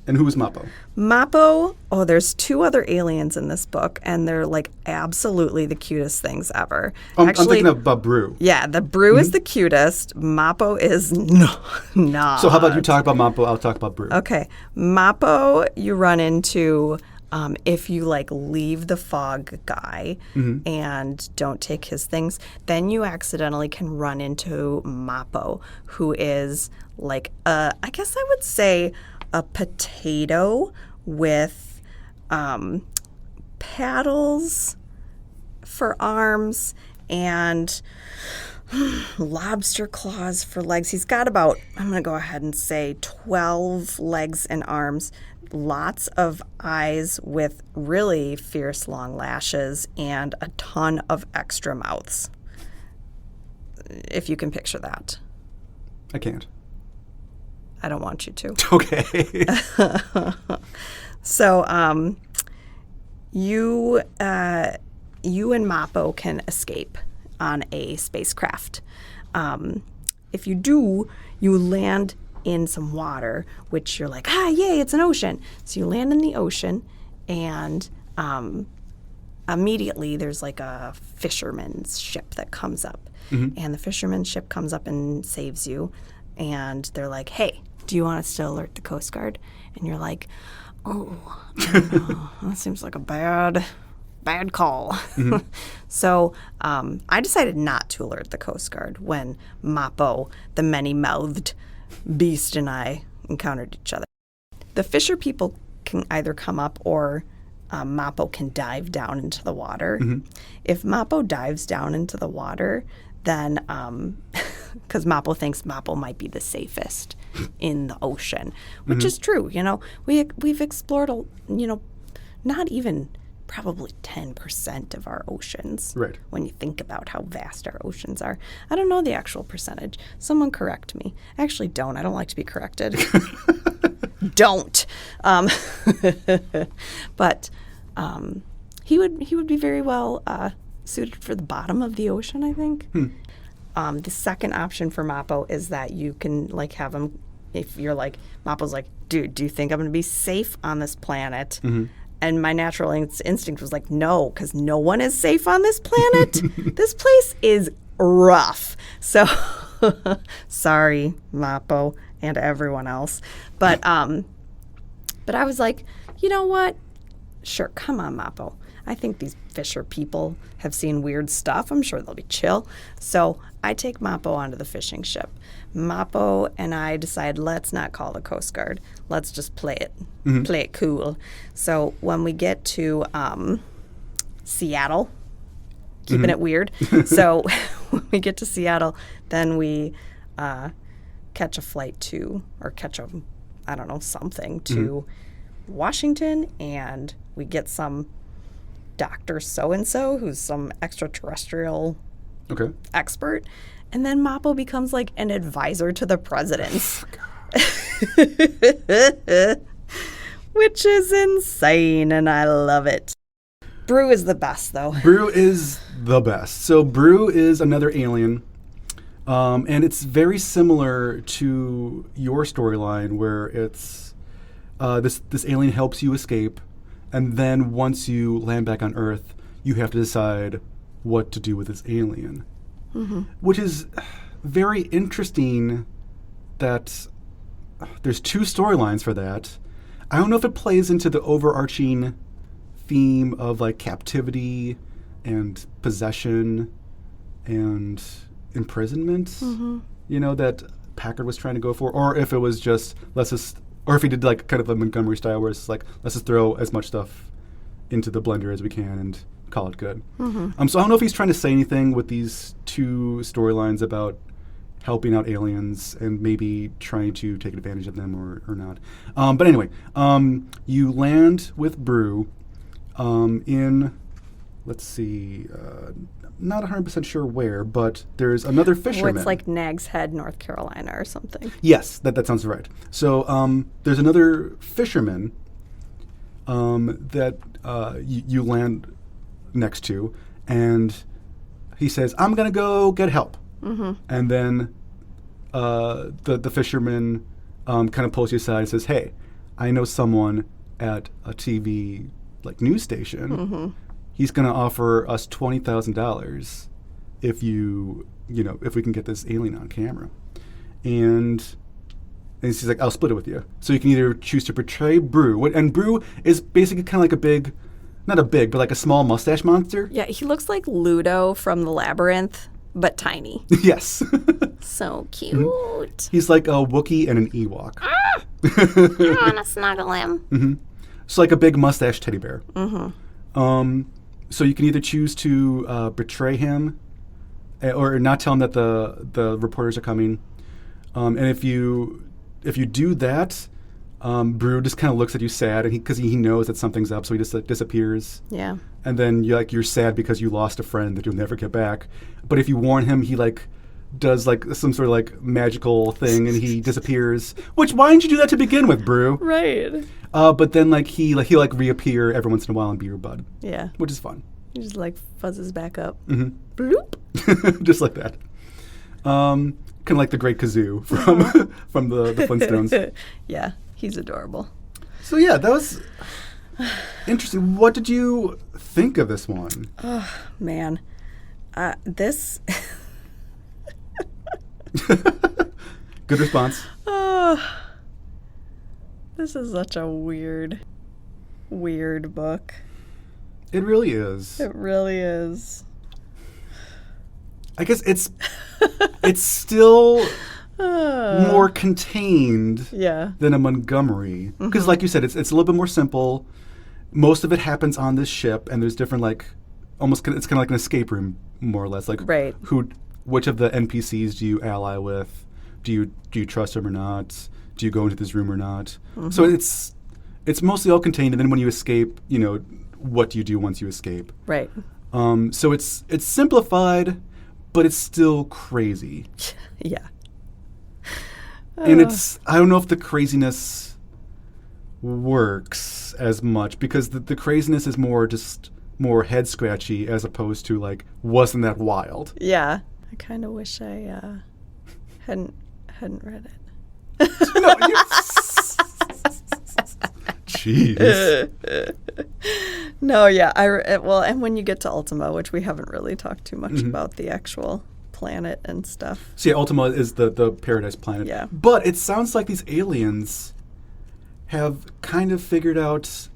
Speaker 1: And who was Mappo?
Speaker 2: Mappo, there's 2 other aliens in this book, and they're like absolutely the cutest things ever.
Speaker 1: I'm thinking about Brew.
Speaker 2: Yeah, the Brew is the cutest. Mappo is not.
Speaker 1: So how about you talk about Mappo? I'll talk about Brew.
Speaker 2: Okay. Mappo, you run into if you like leave the fog guy and don't take his things, then you accidentally can run into Mappo, who is like I guess I would say a potato with paddles for arms and lobster claws for legs. He's got about, I'm going to go ahead and say 12 legs and arms, lots of eyes with really fierce long lashes, and a ton of extra mouths. If you can picture that.
Speaker 1: I can't.
Speaker 2: I don't want you to.
Speaker 1: Okay.
Speaker 2: So you and Mappo can escape on a spacecraft. If you do, you land in some water, which you're like, yay, it's an ocean. So you land in the ocean, and immediately there's like a fisherman's ship that comes up. And the fisherman's ship comes up and saves you. And they're like, hey, do you want us to alert the Coast Guard? And you're like, oh, I don't know. That seems like a bad call. So I decided not to alert the Coast Guard when Mappo, the many-mouthed beast, and I encountered each other. The fisher people can either come up or Mappo can dive down into the water. If Mappo dives down into the water, then because Mappo thinks Mappo might be the safest in the ocean, which is true. You know, we've explored, not even probably 10% of our oceans.
Speaker 1: Right.
Speaker 2: When you think about how vast our oceans are. I don't know the actual percentage. Someone correct me. Actually, don't. I don't like to be corrected. Don't. But he would be very well suited for the bottom of the ocean, I think. The second option for Mappo is that you can like have him, if you're like, Mappo's like, dude, do you think I'm going to be safe on this planet? And my natural instinct was like, no, because no one is safe on this planet. This place is rough. So sorry, Mappo and everyone else. But I was like, you know what? Sure, come on, Mappo. I think these fisher people have seen weird stuff. I'm sure they'll be chill. So I take Mappo onto the fishing ship. Mappo and I decide, let's not call the Coast Guard. Let's just play it. Play it cool. So when we get to Seattle, keeping it weird. So when we get to Seattle, then we catch a flight to, or catch a, I don't know, something to Washington, and we get some Dr. So-and-so who's some extraterrestrial expert. And then Mappo becomes like an advisor to the president. Which is insane, and I love it. Brew is the best, though.
Speaker 1: Brew is the best. So Brew is another alien. And it's very similar to your storyline, where it's this alien helps you escape. And then once you land back on Earth, you have to decide what to do with this alien. Which is very interesting that there's 2 storylines for that. I don't know if it plays into the overarching theme of like captivity and possession and imprisonment. You know, that Packard was trying to go for, or if it was just or if he did like kind of a Montgomery style where it's like let's just throw as much stuff into the blender as we can and call it good.
Speaker 2: Mm-hmm.
Speaker 1: So I don't know if he's trying to say anything with these two storylines about helping out aliens and maybe trying to take advantage of them or not. But anyway, you land with Brew in, let's see, not 100% sure where, but there's another fisherman.
Speaker 2: It's like Nags Head, North Carolina or something.
Speaker 1: Yes, that sounds right. So there's another fisherman that you land next to, and he says, I'm going to go get help.
Speaker 2: Mm-hmm.
Speaker 1: And then the fisherman kind of pulls you aside and says, hey, I know someone at a TV like news station.
Speaker 2: Mm-hmm.
Speaker 1: He's going to offer us $20,000 if if we can get this alien on camera. And he's like, I'll split it with you. So you can either choose to portray Brew. And Brew is basically kind of like not a big, but like a small mustache monster.
Speaker 2: Yeah, he looks like Ludo from the Labyrinth, but tiny.
Speaker 1: Yes.
Speaker 2: So cute.
Speaker 1: Mm-hmm. He's like a Wookiee and an Ewok.
Speaker 2: I want to snuggle him.
Speaker 1: Mm-hmm. It's like a big mustache teddy bear.
Speaker 2: Mm-hmm.
Speaker 1: So you can either choose to betray him or not tell him that the reporters are coming. And if you do that, Brew just kind of looks at you sad, and because he knows that something's up, so he just disappears.
Speaker 2: Yeah.
Speaker 1: And then you're sad because you lost a friend that you'll never get back. But if you warn him, he does some sort of magical thing, and he disappears. Why didn't you do that to begin with, Brew?
Speaker 2: Right.
Speaker 1: But then he'll reappear every once in a while and be your bud.
Speaker 2: Yeah.
Speaker 1: Which is fun.
Speaker 2: He just fuzzes back up.
Speaker 1: Mm-hmm.
Speaker 2: Bloop.
Speaker 1: Just like that. Kind of like the Great Kazoo from the Flintstones.
Speaker 2: Yeah, he's adorable.
Speaker 1: So yeah, that was interesting. What did you think of this one?
Speaker 2: Oh man, this.
Speaker 1: Good response.
Speaker 2: This is such a weird book.
Speaker 1: It really is.
Speaker 2: It really is.
Speaker 1: I guess it's still more contained than a Montgomery. Because like you said, it's a little bit more simple. Most of it happens on this ship, and there's different it's kind of like an escape room, more or less.
Speaker 2: Right.
Speaker 1: Which of the NPCs do you ally with? Do you trust them or not? Do you go into this room or not? Mm-hmm. So it's mostly all contained, and then when you escape, what do you do once you escape?
Speaker 2: Right.
Speaker 1: So it's simplified, but it's still crazy.
Speaker 2: Yeah.
Speaker 1: And I don't know if the craziness works as much, because the craziness is more head scratchy as opposed to wasn't that wild?
Speaker 2: Yeah. I kind of wish I hadn't read it.
Speaker 1: No, jeez.
Speaker 2: No, yeah. And when you get to Ultima, which we haven't really talked too much about the actual planet and stuff.
Speaker 1: So yeah, Ultima is the paradise planet.
Speaker 2: Yeah.
Speaker 1: But it sounds like these aliens have kind of figured out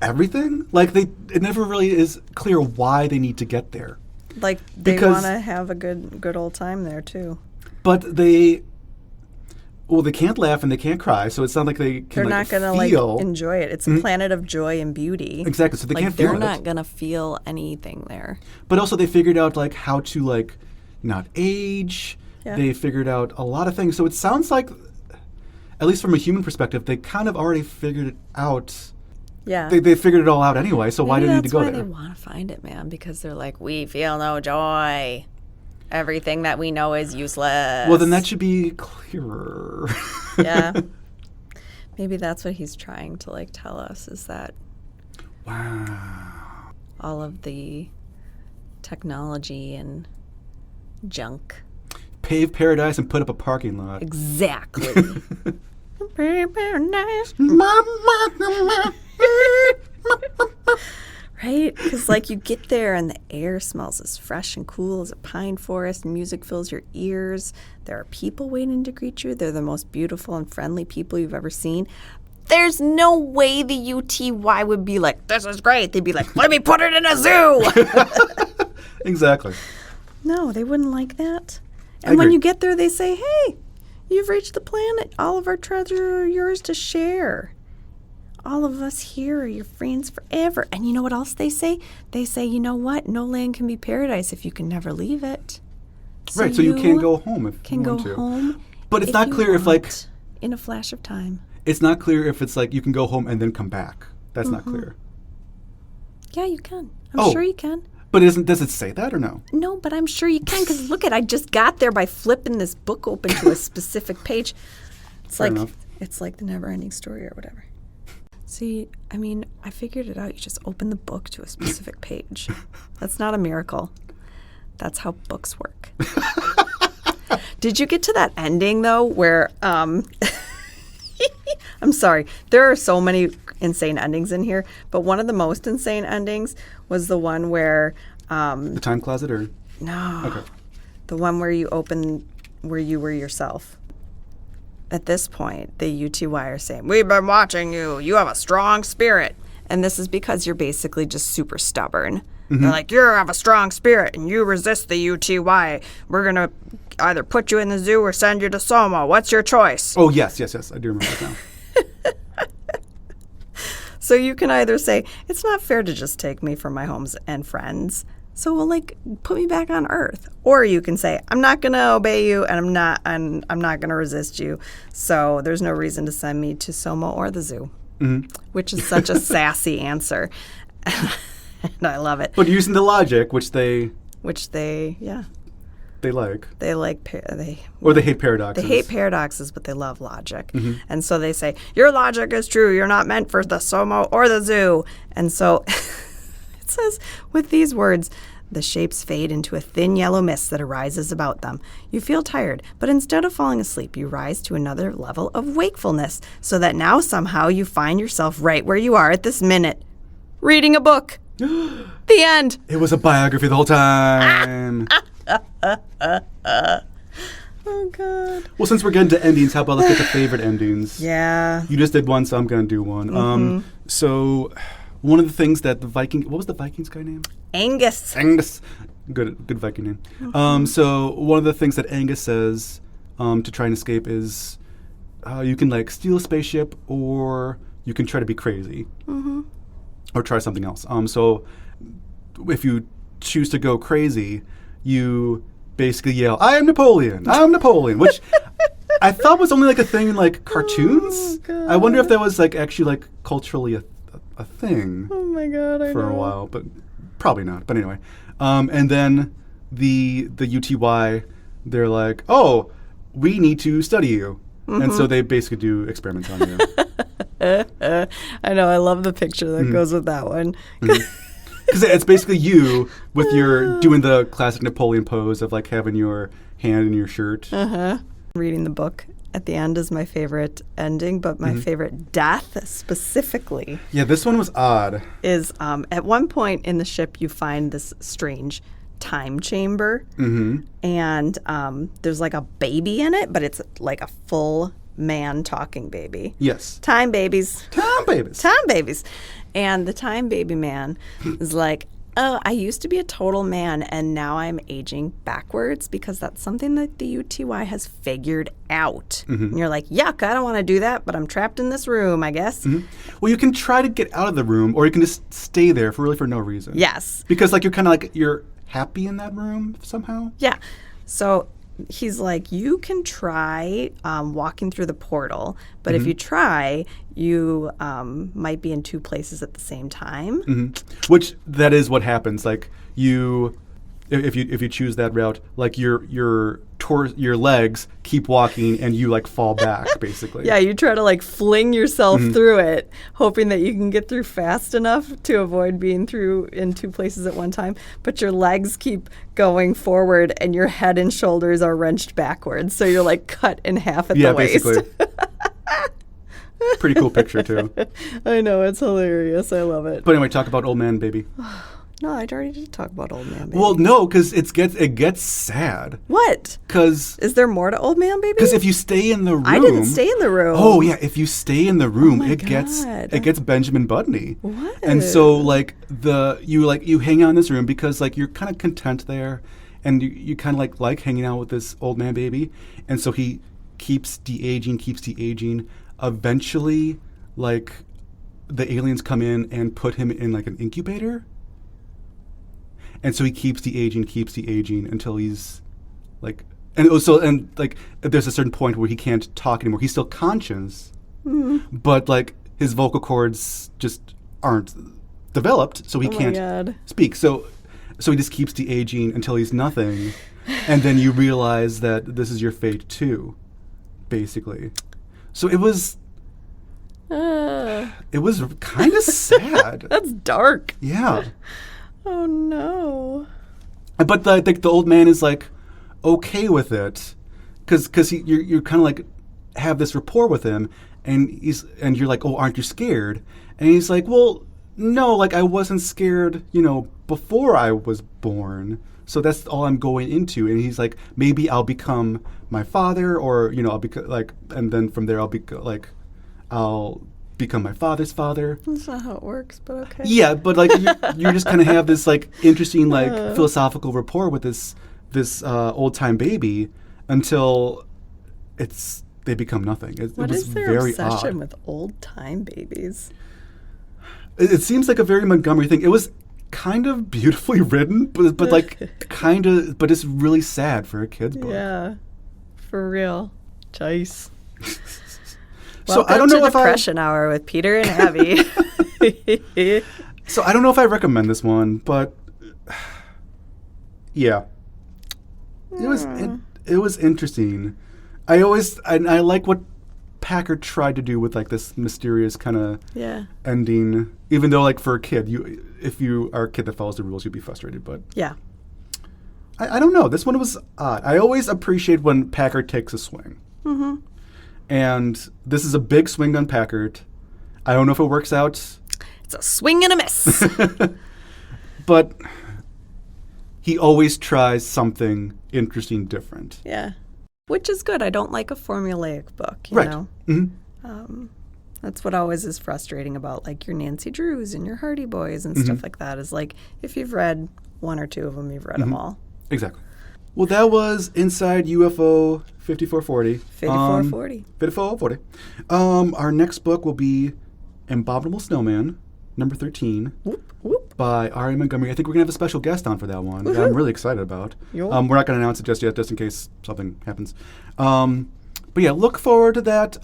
Speaker 1: everything. It never really is clear why they need to get there.
Speaker 2: They want to have a good old time there too.
Speaker 1: But they can't laugh and they can't cry, so it's not like they can.
Speaker 2: They're not gonna enjoy it. It's a planet of joy and beauty.
Speaker 1: Exactly, so they can't feel it.
Speaker 2: They're not gonna feel anything there.
Speaker 1: But also, they figured out how to not age. Yeah. They figured out a lot of things. So it sounds like, at least from a human perspective, they kind of already figured it out.
Speaker 2: Yeah.
Speaker 1: They figured it all out anyway, so why do they need to go there?
Speaker 2: That's why they want to find it, man, because they're we feel no joy. Everything that we know is useless.
Speaker 1: Well, then that should be clearer.
Speaker 2: Yeah. Maybe that's what he's trying to tell us, is that all of the technology and junk.
Speaker 1: Pave paradise and put up a parking lot.
Speaker 2: Exactly. Pave paradise. Right? Because you get there and the air smells as fresh and cool as a pine forest. Music fills your ears. There are people waiting to greet you. They're the most beautiful and friendly people you've ever seen. There's no way the UTY would be this is great. They'd be let me put it in a zoo.
Speaker 1: Exactly.
Speaker 2: No, they wouldn't like that. And when you get there, they say, hey, You've reached the planet. All of our treasure are yours to share. All of us here are your friends forever. And you know what else they say? They say, you know what? No land can be paradise if you can never leave it.
Speaker 1: So you can't go home if you want to.
Speaker 2: Can go home.
Speaker 1: But it's not clear if, like...
Speaker 2: in a flash of time.
Speaker 1: It's not clear if it's like you can go home and then come back. That's not clear.
Speaker 2: Yeah, you can. I'm sure you can.
Speaker 1: But does it say that or no?
Speaker 2: No, but I'm sure you can, because look I just got there by flipping this book open to a specific page. It's
Speaker 1: Fair
Speaker 2: like
Speaker 1: enough.
Speaker 2: it's like the never-ending story or whatever. See, I mean, I figured it out. You just open the book to a specific page. That's not a miracle. That's how books work. Did you get to that ending, though, where... I'm sorry. There are so many insane endings in here, but one of the most insane endings was the one where...
Speaker 1: the time closet or...
Speaker 2: No.
Speaker 1: Okay.
Speaker 2: The one where you open where you were yourself. At this point, the UTY are saying, we've been watching you. You have a strong spirit. And this is because you're basically just super stubborn. They're like, you have a strong spirit and you resist the UTY. We're going to either put you in the zoo or send you to Soma. What's your choice?
Speaker 1: Oh, yes. I do remember that now.
Speaker 2: So you can either say, it's not fair to just take me from my homes and friends. So put me back on Earth. Or you can say, I'm not going to obey you and I'm not going to resist you. So there's no reason to send me to Soma or the zoo. Which is such a sassy answer. And I love it.
Speaker 1: But using the logic, which they
Speaker 2: yeah.
Speaker 1: They like.
Speaker 2: They like,
Speaker 1: Or they hate paradoxes.
Speaker 2: They hate paradoxes, but they love logic. And so they say, your logic is true. You're not meant for the Soma or the zoo. And so it says, with these words, the shapes fade into a thin yellow mist that arises about them. You feel tired, but instead of falling asleep, you rise to another level of wakefulness, so that now somehow you find yourself right where you are at this minute, reading a book. The end.
Speaker 1: It was a biography the whole time.
Speaker 2: Oh, God.
Speaker 1: Well, since we're getting to endings, how about let's get to favorite endings?
Speaker 2: Yeah.
Speaker 1: You just did one, so I'm going to do one. So one of the things that the Viking... What was the Viking's guy name?
Speaker 2: Angus.
Speaker 1: Angus. Good Viking name. So one of the things that Angus says to try and escape is you can steal a spaceship, or you can try to be crazy. Or try something else. So if you choose to go crazy, you basically yell, I am Napoleon, which I thought was only a thing in cartoons.
Speaker 2: Oh,
Speaker 1: I wonder if that was actually culturally a thing.
Speaker 2: Oh my God, I
Speaker 1: for
Speaker 2: know.
Speaker 1: a while, but probably not. But anyway, and then the UTY, they're like, oh, we need to study you. And so they basically do experiments on you.
Speaker 2: I know, I love the picture that goes with that one.
Speaker 1: Because it's basically you with your doing the classic Napoleon pose of having your hand in your shirt.
Speaker 2: Reading the book at the end is my favorite ending, but my favorite death specifically.
Speaker 1: Yeah, this one was odd.
Speaker 2: Is at one point in the ship you find this strange time chamber, and there's a baby in it, but it's a full man talking baby.
Speaker 1: Yes.
Speaker 2: Time babies.
Speaker 1: Time babies.
Speaker 2: Time babies. And the time baby man is like, oh, I used to be a total man and now I'm aging backwards, because that's something that the UTY has figured out. And you're like, yuck, I don't want to do that, but I'm trapped in this room, I guess.
Speaker 1: Well, you can try to get out of the room, or you can just stay there for no reason.
Speaker 2: Yes.
Speaker 1: Because you're kind of you're happy in that room somehow.
Speaker 2: Yeah. So he's like, you can try walking through the portal, but if you try, you might be in two places at the same time.
Speaker 1: Which that is what happens. If you choose that route, your legs keep walking and you fall back basically.
Speaker 2: Yeah, you try to fling yourself through it, hoping that you can get through fast enough to avoid being through in two places at one time. But your legs keep going forward and your head and shoulders are wrenched backwards. So you're cut in half at the waist.
Speaker 1: Basically. Pretty cool picture too.
Speaker 2: I know, it's hilarious. I love it.
Speaker 1: But anyway, talk about Old Man Baby.
Speaker 2: No, I already did talk about Old Man Baby.
Speaker 1: Well, no, because it gets sad.
Speaker 2: What?
Speaker 1: Because
Speaker 2: is there more to Old Man Baby?
Speaker 1: Because if you stay in the room,
Speaker 2: I didn't stay in the room.
Speaker 1: Oh yeah, if you stay in the room,
Speaker 2: it
Speaker 1: gets Benjamin Buttony.
Speaker 2: What?
Speaker 1: And so you hang out in this room because you're kind of content there, and you kind of like hanging out with this Old Man Baby, and so he keeps de-aging. Eventually, like, the aliens come in and put him in, like, an incubator. And so he keeps de-aging until he's, like... And also, and, like, there's a certain point where he can't talk anymore. He's still conscious, but, like, his vocal cords just aren't developed, so he can't speak. So he just keeps de-aging until he's nothing. And then you realize that this is your fate, too, basically. So it was kind of sad.
Speaker 2: That's dark.
Speaker 1: Yeah.
Speaker 2: Oh, no.
Speaker 1: But the old man is, like, okay with it, because you're kind of, like, have this rapport with him, and you're like, oh, aren't you scared? And he's like, well, no, like, I wasn't scared, before I was born. So that's all I'm going into. And he's like, maybe I'll become my father, or, I'll become, like, and then from there I'll become my father's father.
Speaker 2: That's not how it works, but okay.
Speaker 1: Yeah, but, like, you just kind of have this, like, interesting, like, philosophical rapport with this old-time baby until they become nothing.
Speaker 2: What is their
Speaker 1: very
Speaker 2: obsession
Speaker 1: odd.
Speaker 2: with old-time babies?
Speaker 1: It seems like a very Montgomery thing. It was kind of beautifully written, but like but it's really sad for a kid's book.
Speaker 2: Yeah, for real. Chase.
Speaker 1: So I don't know if
Speaker 2: Depression Hour with Peter and Abby.
Speaker 1: So I don't know if I recommend this one, but yeah, it was interesting. I like what Packard tried to do with, like, this mysterious kind of ending. Even though, like, for a kid, if you are a kid that follows the rules, you'd be frustrated. But
Speaker 2: yeah,
Speaker 1: I don't know. This one was odd. I always appreciate when Packard takes a swing.
Speaker 2: Mm-hmm.
Speaker 1: And this is a big swing on Packard. I don't know if it works out.
Speaker 2: It's a swing and a miss.
Speaker 1: But he always tries something interesting, different.
Speaker 2: Yeah. Which is good. I don't like a formulaic book, you
Speaker 1: right.
Speaker 2: know?
Speaker 1: Mm-hmm.
Speaker 2: That's what always is frustrating about, like, your Nancy Drews and your Hardy Boys and stuff like that, is, like, if you've read one or two of them, you've read them all.
Speaker 1: Exactly. Well, that was Inside UFO 5440.
Speaker 2: 5440.
Speaker 1: 5440. Our next book will be Abominable Snowman, number 13.
Speaker 2: Whoop, whoop.
Speaker 1: By R.A. Montgomery. I think we're going to have a special guest on for that one. That I'm really excited about.
Speaker 2: Yo.
Speaker 1: We're not going to announce it just yet, just in case something happens. But yeah, look forward to that.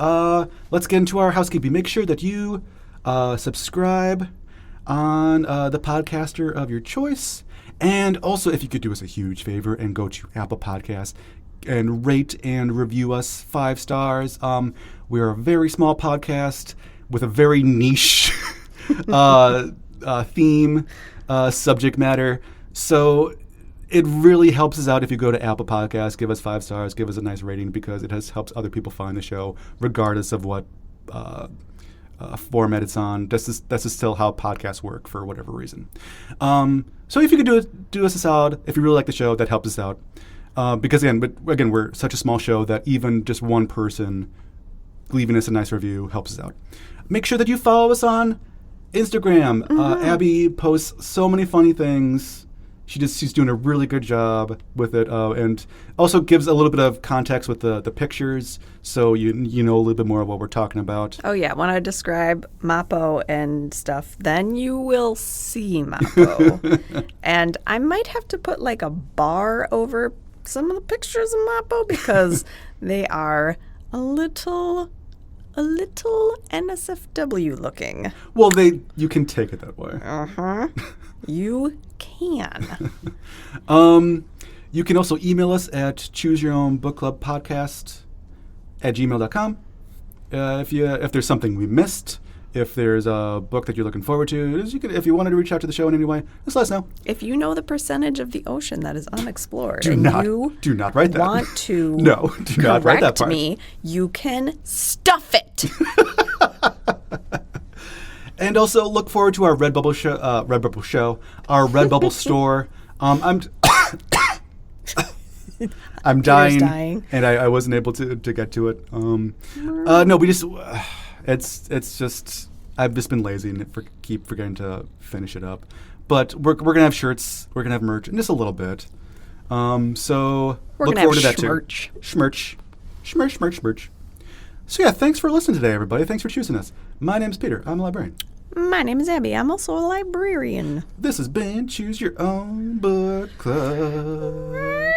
Speaker 1: Let's get into our housekeeping. Make sure that you subscribe on the podcaster of your choice. And also, if you could do us a huge favor and go to Apple Podcasts and rate and review us 5 stars. We are a very small podcast with a very niche theme, subject matter. So it really helps us out if you go to Apple Podcasts, give us 5 stars, give us a nice rating, because it helps other people find the show, regardless of what format it's on. That's just still how podcasts work for whatever reason. So if you could do us a solid, if you really like the show, that helps us out. Because again, we're such a small show that even just one person leaving us a nice review helps us out. Make sure that you follow us on Instagram. Abby posts so many funny things. She's doing a really good job with it, and also gives a little bit of context with the pictures, so you know a little bit more of what we're talking about.
Speaker 2: Oh yeah, when I describe Mappo and stuff, then you will see Mappo. And I might have to put, like, a bar over some of the pictures of Mappo, because they are a little NSFW looking.
Speaker 1: Well, you can take it that way.
Speaker 2: You can.
Speaker 1: You can also email us at chooseyourownbookclubpodcast@gmail.com. If there's something we missed, if there's a book that you're looking forward to, if you wanted to reach out to the show in any way, just let us know.
Speaker 2: If you know the percentage of the ocean that is unexplored,
Speaker 1: do not write that.
Speaker 2: Want to
Speaker 1: no, do not write that part.
Speaker 2: Me, you can stuff it.
Speaker 1: And also look forward to our Redbubble show, our Redbubble store. I'm dying, and I wasn't able to get to it. No, we just it's just I've just been lazy and keep forgetting to finish it up. But we're gonna have shirts, we're gonna have merch in just a little bit. So
Speaker 2: we're
Speaker 1: look
Speaker 2: gonna
Speaker 1: forward
Speaker 2: have
Speaker 1: to that
Speaker 2: schmerch.
Speaker 1: too. Schmerch. Schmerch, schmerch, schmerch. So yeah, thanks for listening today, everybody. Thanks for choosing us. My name's Peter. I'm a librarian.
Speaker 2: My name is Abby. I'm also a librarian.
Speaker 1: This has been Choose Your Own Book Club.